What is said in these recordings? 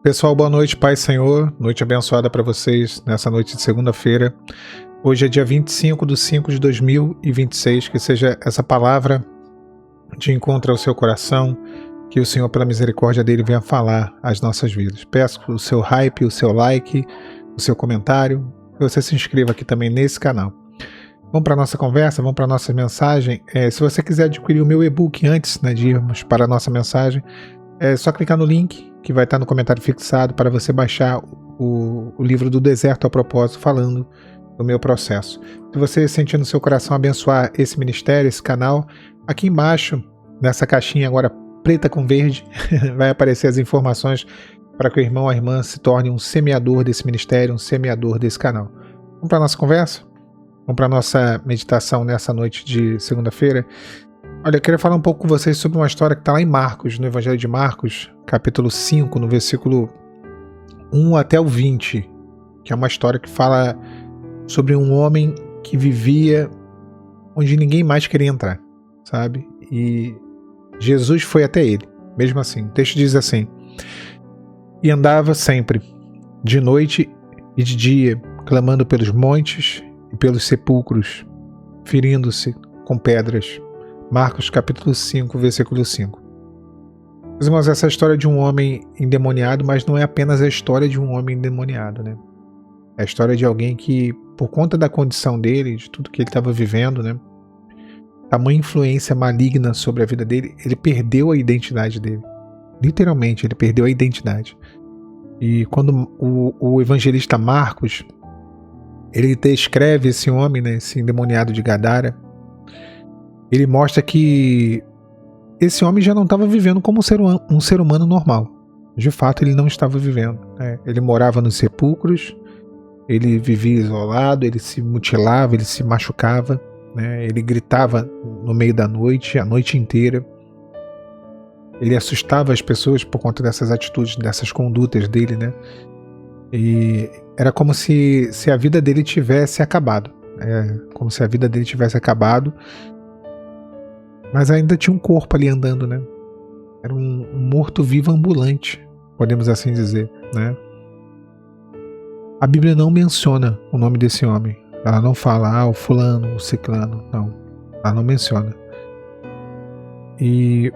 Pessoal, boa noite, Pai Senhor, noite abençoada para vocês nessa noite de segunda-feira. Hoje é dia 25/5/2026, que seja essa palavra de encontro ao seu coração, que o Senhor, pela misericórdia dele, venha falar às nossas vidas. Peço o seu hype, o seu like, o seu comentário, que você se inscreva aqui também nesse canal. Vamos para a nossa conversa, vamos para a nossa mensagem. Se você quiser adquirir o meu e-book antes de irmos para a nossa mensagem, é só clicar no link que vai estar no comentário fixado para você baixar o livro do Deserto a Propósito, falando do meu processo. Se você sentir no seu coração abençoar esse ministério, esse canal, aqui embaixo, nessa caixinha agora preta com verde, vai aparecer as informações para que o irmão ou a irmã se torne um semeador desse ministério, um semeador desse canal. Vamos para a nossa conversa? Vamos para a nossa meditação nessa noite de segunda-feira? Olha, eu queria falar um pouco com vocês sobre uma história que está lá em Marcos, no Evangelho de Marcos, capítulo 5, no versículo 1 até o 20, que é uma história que fala sobre um homem que vivia onde ninguém mais queria entrar, sabe? E Jesus foi até ele, mesmo assim. O texto diz assim: e andava sempre, de noite e de dia, clamando pelos montes e pelos sepulcros, ferindo-se com pedras. Marcos capítulo 5, versículo 5. Meus irmãos, essa história de um homem endemoniado, mas não é apenas a história de um homem endemoniado, né? É a história de alguém que, por conta da condição dele, de tudo que ele estava vivendo, né? Tamanha influência maligna sobre a vida dele, ele perdeu a identidade dele. Literalmente, ele perdeu a identidade. E quando o evangelista Marcos, ele descreve esse homem, né, esse endemoniado de Gadara, ele mostra que esse homem já não estava vivendo como um ser humano normal. De fato, ele não estava vivendo, né? Ele morava nos sepulcros, ele vivia isolado, ele se mutilava, ele se machucava, né? Ele gritava no meio da noite, a noite inteira. Ele assustava as pessoas por conta dessas atitudes, dessas condutas dele, né? E era como se a vida dele tivesse acabado. Como se a vida dele tivesse acabado. Mas ainda tinha um corpo ali andando, né? Era um morto-vivo ambulante, podemos assim dizer, né? A Bíblia não menciona o nome desse homem. Ela não fala, o fulano, o ciclano, não. Ela não menciona. E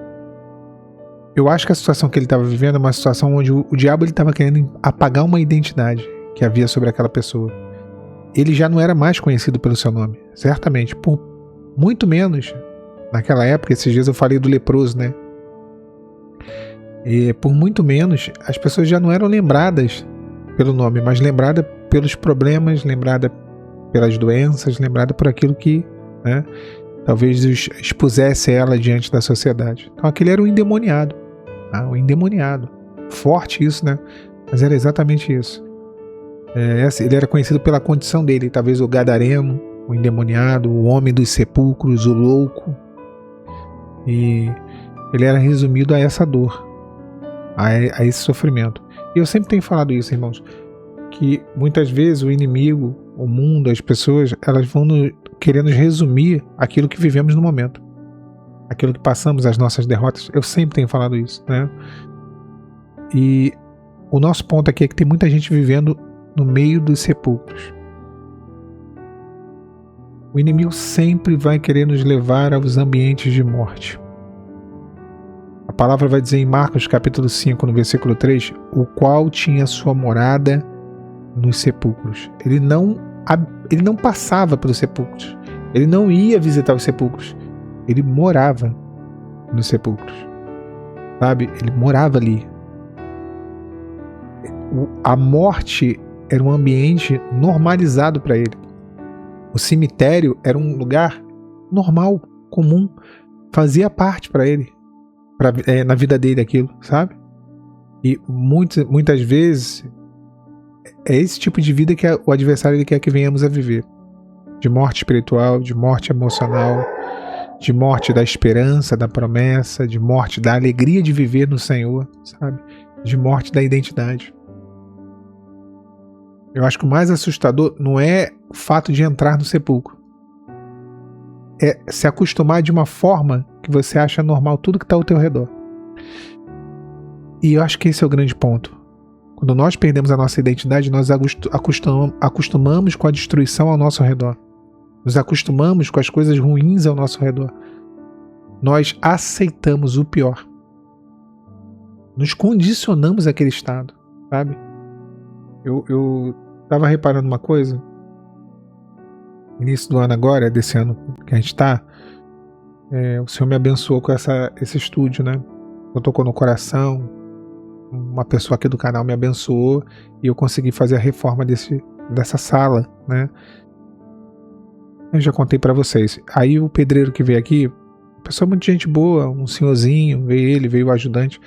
eu acho que a situação que ele estava vivendo é uma situação onde o diabo estava querendo apagar uma identidade que havia sobre aquela pessoa. Ele já não era mais conhecido pelo seu nome, certamente, por muito menos. Naquela época, esses dias eu falei do leproso, né? E por muito menos, as pessoas já não eram lembradas pelo nome, mas lembradas pelos problemas, lembradas pelas doenças, lembradas por aquilo que, né, talvez expusesse ela diante da sociedade. Então aquele era o endemoniado. O endemoniado. Forte isso, né? Mas era exatamente isso. Ele era conhecido pela condição dele, talvez o gadareno, o endemoniado, o homem dos sepulcros, o louco. E ele era resumido a essa dor, a esse sofrimento. E eu sempre tenho falado isso, irmãos, que muitas vezes o inimigo, o mundo, as pessoas, elas vão querer nos resumir aquilo que vivemos no momento, aquilo que passamos, as nossas derrotas. Eu sempre tenho falado isso, né? E o nosso ponto aqui é que tem muita gente vivendo no meio dos sepulcros. O inimigo sempre vai querer nos levar aos ambientes de morte. A palavra vai dizer em Marcos capítulo 5, no versículo 3, o qual tinha sua morada nos sepulcros. Ele não passava pelos sepulcros. Ele não ia visitar os sepulcros. Ele morava nos sepulcros. Sabe? Ele morava ali. A morte era um ambiente normalizado para ele. O cemitério era um lugar normal, comum, fazia parte para ele, na vida dele aquilo, sabe? E muitas vezes é esse tipo de vida que o adversário ele quer que venhamos a viver. De morte espiritual, de morte emocional, de morte da esperança, da promessa, de morte da alegria de viver no Senhor, sabe? De morte da identidade. Eu acho que o mais assustador não é o fato de entrar no sepulcro. É se acostumar de uma forma que você acha normal tudo que está ao teu redor. E eu acho que esse é o grande ponto. Quando nós perdemos a nossa identidade, nós acostumamos com a destruição ao nosso redor. Nos acostumamos com as coisas ruins ao nosso redor. Nós aceitamos o pior. Nos condicionamos àquele estado, sabe? Eu estava reparando uma coisa. Início do ano agora, desse ano que a gente está, o Senhor me abençoou com esse estúdio, né? Eu tocou no coração. Uma pessoa aqui do canal me abençoou e eu consegui fazer a reforma dessa sala, né? Eu já contei pra vocês. Aí o pedreiro que veio aqui, pessoa muito gente boa, um senhorzinho, veio o ajudante,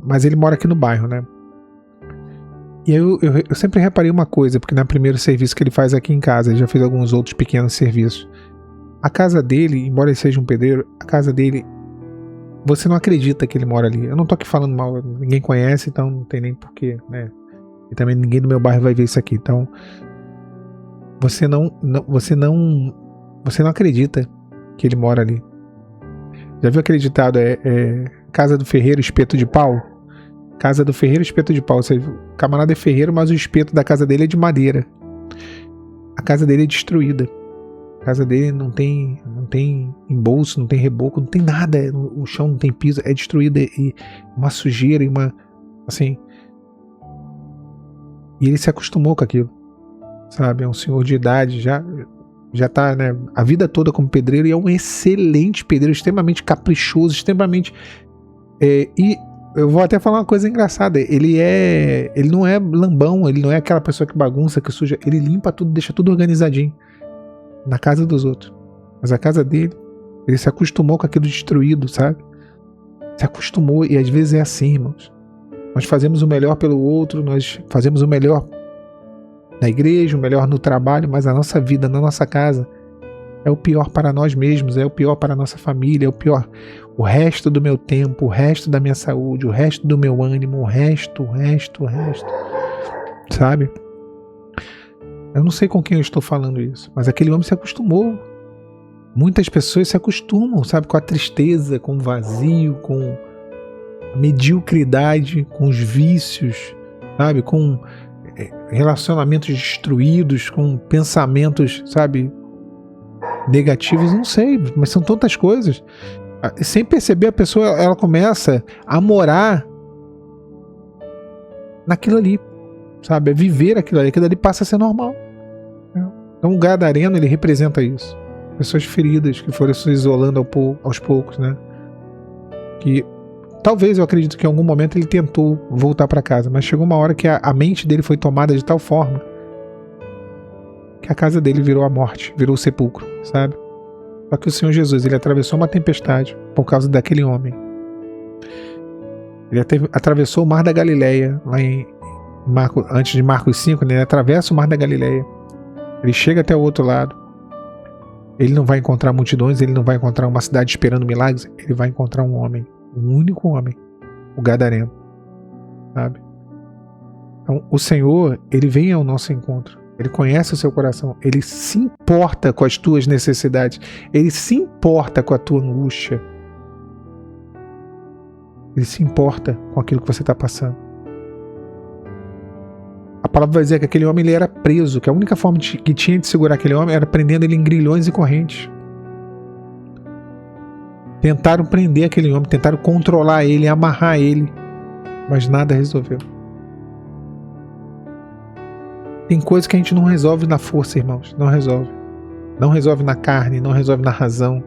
mas ele mora aqui no bairro, né? E aí eu sempre reparei uma coisa, porque no primeiro serviço que ele faz aqui em casa, ele já fez alguns outros pequenos serviços. A casa dele, embora ele seja um pedreiro, a casa dele, você não acredita que ele mora ali. Eu não tô aqui falando mal, ninguém conhece, então não tem nem porquê, né? E também ninguém do meu bairro vai ver isso aqui, então você não acredita que ele mora ali. Já viu aquele ditado, casa do ferreiro, espeto de pau? Casa do ferreiro, espeto de pau. Ou seja, o camarada é ferreiro, mas o espeto da casa dele é de madeira. A casa dele é destruída. A casa dele não tem embolso, não tem reboco, não tem nada. O chão não tem piso, é destruída, e uma sujeira, e uma, assim. E ele se acostumou com aquilo, sabe? É um senhor de idade, já tá, né, a vida toda como pedreiro, e é um excelente pedreiro, extremamente caprichoso, extremamente... e eu vou até falar uma coisa engraçada, ele não é lambão, ele não é aquela pessoa que bagunça, que suja, ele limpa tudo, deixa tudo organizadinho na casa dos outros. Mas a casa dele, ele se acostumou com aquilo destruído, sabe? Se acostumou, e às vezes é assim, irmãos. Nós fazemos o melhor pelo outro, nós fazemos o melhor na igreja, o melhor no trabalho, mas a nossa vida, na nossa casa, é o pior para nós mesmos, é o pior para a nossa família, é o pior. O resto do meu tempo, o resto da minha saúde, o resto do meu ânimo, o resto. Sabe? Eu não sei com quem eu estou falando isso, mas aquele homem se acostumou. Muitas pessoas se acostumam, sabe? Com a tristeza, com o vazio, com a mediocridade, com os vícios, sabe? Com relacionamentos destruídos, com pensamentos, sabe, negativos, não sei, mas são tantas coisas. Sem perceber, a pessoa, ela começa a morar naquilo ali, sabe, a viver aquilo ali passa a ser normal. Então o gadareno, ele representa isso, pessoas feridas que foram se isolando aos poucos, né, que talvez, eu acredito que em algum momento ele tentou voltar para casa, mas chegou uma hora que a mente dele foi tomada de tal forma que a casa dele virou a morte, virou o sepulcro, sabe? Só que o Senhor Jesus, ele atravessou uma tempestade por causa daquele homem. Ele atravessou o Mar da Galileia, lá antes de Marcos 5, né? Ele atravessa o Mar da Galileia. Ele chega até o outro lado. Ele não vai encontrar multidões, ele não vai encontrar uma cidade esperando milagres, ele vai encontrar um homem. Um único homem, o gadareno, sabe? Então, o Senhor, ele vem ao nosso encontro, ele conhece o seu coração, ele se importa com as tuas necessidades, ele se importa com a tua angústia, ele se importa com aquilo que você está passando. A palavra vai dizer que aquele homem, ele era preso, que a única forma que tinha de segurar aquele homem era prendendo ele em grilhões e correntes. Tentaram prender aquele homem, tentaram controlar ele, amarrar ele, mas nada resolveu. Tem coisas que a gente não resolve na força, irmãos, não resolve. Não resolve na carne, não resolve na razão,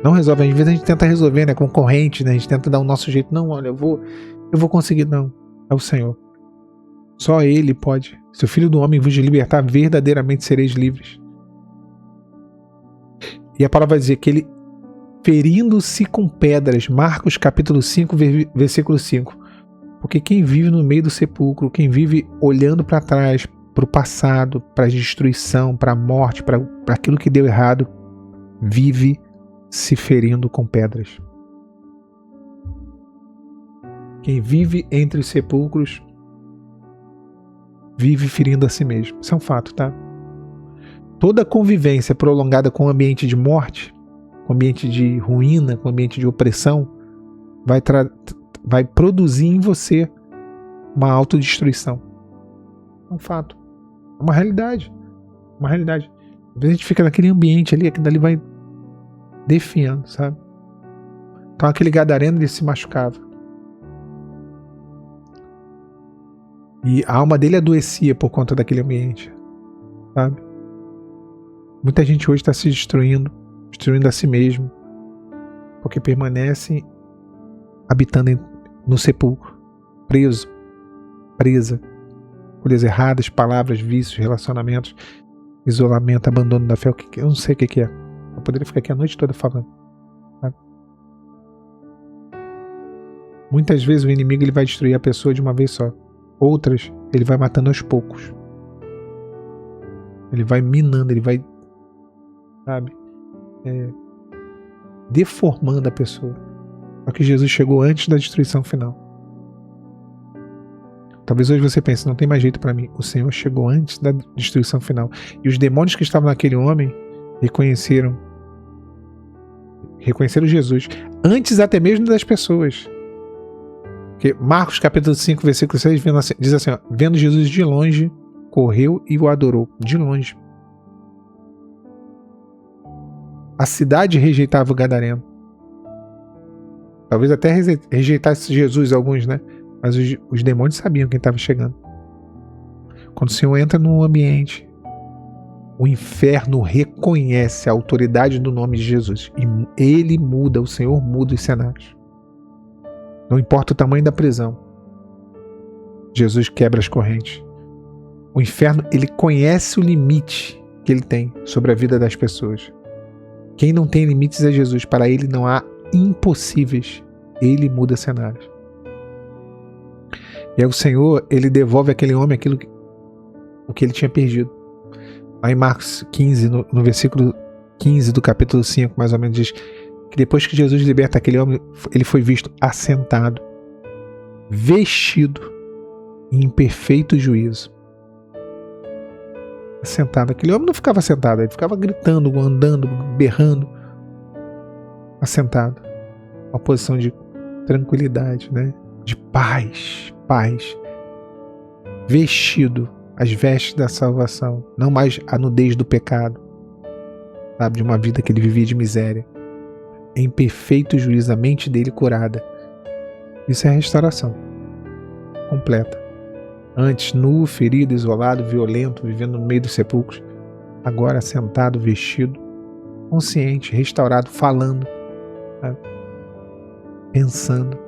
não resolve. Às vezes a gente tenta resolver, né, com corrente, né, a gente tenta dar o nosso jeito. Não, olha, eu vou conseguir, não. É o Senhor. Só Ele pode. Se o Filho do Homem vos libertar, verdadeiramente sereis livres. E a palavra vai dizer que ele, ferindo-se com pedras, Marcos capítulo 5, versículo 5. Porque quem vive no meio do sepulcro, quem vive olhando para trás, para o passado, para a destruição, para a morte, para aquilo que deu errado, vive se ferindo com pedras. Quem vive entre os sepulcros vive ferindo a si mesmo. Isso é um fato, tá? Toda convivência prolongada com o ambiente de morte, com o ambiente de ruína, com o ambiente de opressão, vai produzir em você uma autodestruição. É um fato. É uma realidade. Uma realidade. Às vezes a gente fica naquele ambiente ali, aquilo dali vai definhando, sabe? Então aquele gadareno, ele se machucava. E a alma dele adoecia por conta daquele ambiente, sabe? Muita gente hoje está se destruindo a si mesmo, porque permanece habitando no sepulcro, presa, coisas erradas, palavras, vícios, relacionamentos, isolamento, abandono da fé, eu não sei o que é. Eu poderia ficar aqui a noite toda falando. Sabe? Muitas vezes o inimigo ele vai destruir a pessoa de uma vez só. Outras, ele vai matando aos poucos. Ele vai minando, ele vai, sabe, deformando a pessoa. Só que Jesus chegou antes da destruição final. Talvez hoje você pense, não tem mais jeito para mim. O Senhor chegou antes da destruição final. E os demônios que estavam naquele homem reconheceram Jesus antes até mesmo das pessoas. Porque Marcos capítulo 5, versículo 6 diz assim, ó, vendo Jesus de longe, correu e o adorou. De longe. A cidade rejeitava o gadareno. Talvez até rejeitasse Jesus alguns, né? Mas os demônios sabiam quem estava chegando. Quando o Senhor entra num ambiente, o inferno reconhece a autoridade do nome de Jesus. E ele muda, o Senhor muda os cenários. Não importa o tamanho da prisão. Jesus quebra as correntes. O inferno, ele conhece o limite que ele tem sobre a vida das pessoas. Quem não tem limites é Jesus. Para ele não há impossíveis. Ele muda cenários. E aí o Senhor, ele devolve àquele homem o que ele tinha perdido. Lá em Marcos 15, no versículo 15 do capítulo 5, mais ou menos, diz que depois que Jesus liberta aquele homem, ele foi visto assentado, vestido em perfeito juízo. Assentado. Aquele homem não ficava sentado, ele ficava gritando, andando, berrando. Assentado. Uma posição de tranquilidade, né? De paz. Vestido as vestes da salvação, não mais a nudez do pecado, sabe? De uma vida que ele vivia de miséria. Em perfeito juízo, a mente dele curada. Isso é restauração completa. Antes, nu, ferido, isolado, violento, vivendo no meio dos sepulcros. Agora, sentado, vestido, consciente, restaurado, falando, sabe? Pensando.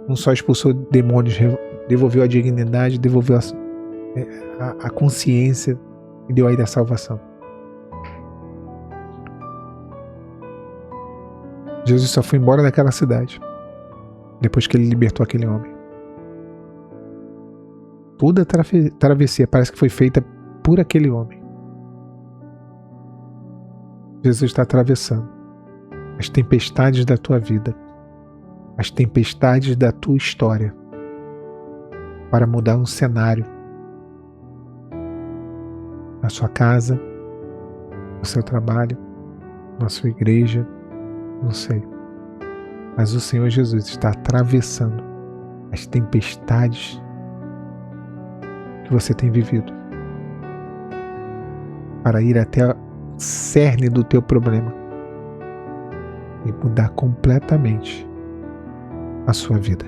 Não só expulsou demônios, devolveu a dignidade, devolveu a consciência e deu aí da salvação. Jesus só foi embora daquela cidade depois que ele libertou aquele homem. Toda a travessia parece que foi feita por aquele homem. Jesus está atravessando as tempestades da tua vida, as tempestades da tua história, para mudar um cenário na sua casa, no seu trabalho, na sua igreja, não sei. Mas o Senhor Jesus está atravessando as tempestades que você tem vivido para ir até o cerne do teu problema e mudar completamente a sua vida.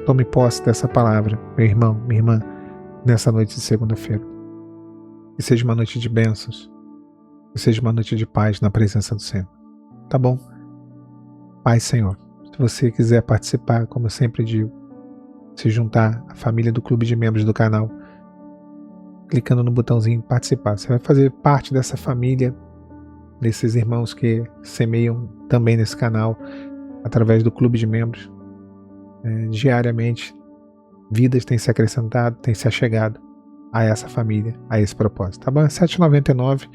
Tome posse dessa palavra, meu irmão, minha irmã, nessa noite de segunda-feira. Que seja uma noite de bênçãos, que seja uma noite de paz na presença do Senhor. Tá bom? Paz, Senhor. Se você quiser participar, como eu sempre digo, se juntar à família do clube de membros do canal, clicando no botãozinho participar. Você vai fazer parte dessa família, desses irmãos que semeiam também nesse canal, através do clube de membros. Diariamente, vidas têm se acrescentado, têm se achegado a essa família, a esse propósito. Tá bom? É R$7,99.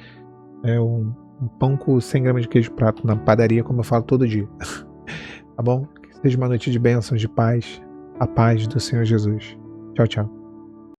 É um pão com 100 gramas de queijo prato na padaria, como eu falo todo dia. Tá bom? Que seja uma noite de bênçãos, de paz, a paz do Senhor Jesus. Tchau, tchau.